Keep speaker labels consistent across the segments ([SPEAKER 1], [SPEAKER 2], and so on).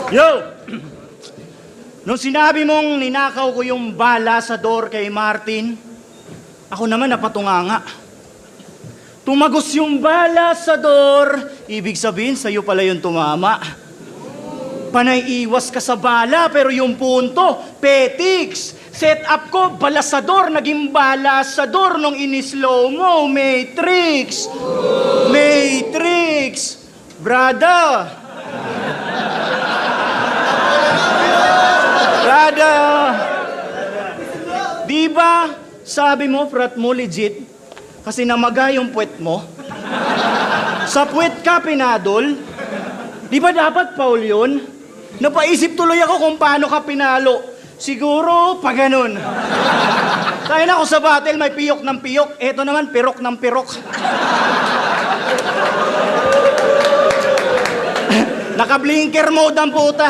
[SPEAKER 1] Yo! Nung sinabi mong ninakaw ko yung bala sa door kay Martin, ako naman napatunganga. Tumagos yung bala sa door, ibig sabihin sa'yo pala yung tumama. Panay iwas ka sa bala, pero yung punto, petiks. Set up ko, balasador, naging balasador nung in-slow mo, Matrix. Matrix. Brother. Di ba, sabi mo, frat mo legit, kasi namaga yung puwet mo? Sa puwet ka pinadol? Di ba dapat Paul yun? Napaisip tuloy ako kung paano ka pinalo. Siguro, pa ganun. Kaya na ako sa battle, may piyok ng piyok. Eto naman, pirok ng pirok. Naka-blinker mode ang puta.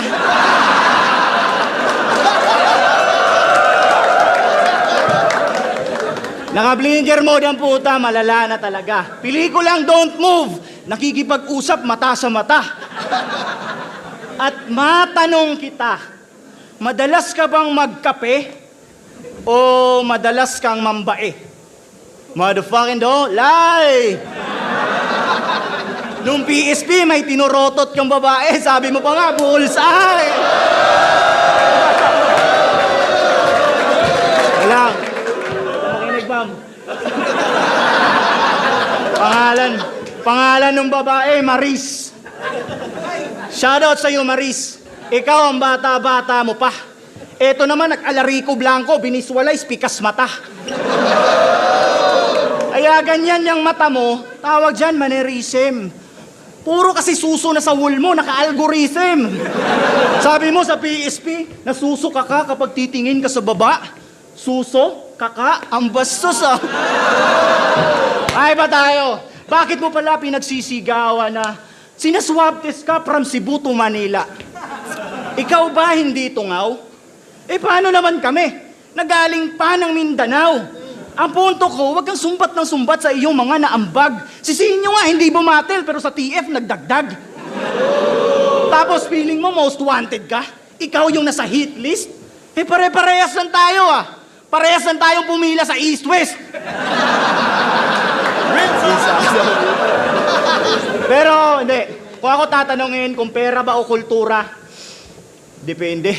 [SPEAKER 1] Naka-blinker mode ang puta, malala na talaga. Pelikulang Don't Move, nakikipag-usap mata sa mata. At matanong kita, madalas ka bang magkape o madalas kang mambae? Motherfucking do, lie! Nung PSP, may tinurotot kang babae, sabi mo pa nga, bullseye! Wala. Makinig, ma'am. Pangalan ng babae, Maris. Shoutout sa'yo, Maris. Ikaw ang bata-bata mo pa. Eto naman, nag-alariko blanco, biniswalize, pikas mata. Kaya ganyan yung mata mo, tawag dyan, mannerism. Puro kasi suso na sa wool mo, naka-algorithm. Sabi mo sa PSP, nasusuka ka kapag titingin ka sa baba. Suso, kaka, ang bastos ah. Ay ba tayo? Bakit mo pala pinagsisigawan na sinaswab test ka from Cebu to Manila? Ikaw ba hindi tungaw? Eh paano naman kami? Nagaling pa ng Mindanao. Ang punto ko, wag kang sumbat ng sumbat sa iyong mga naambag. Sisihin nyo nga, hindi bumatel, pero sa TF nagdagdag. Tapos feeling mo most wanted ka? Ikaw yung nasa hit list? Eh pare-parehas lang tayo ah. Parehas lang tayong pumila sa East-West. Pero hindi, kung ako tatanungin kung pera ba o kultura, depende.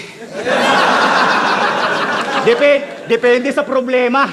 [SPEAKER 1] Depende sa problema.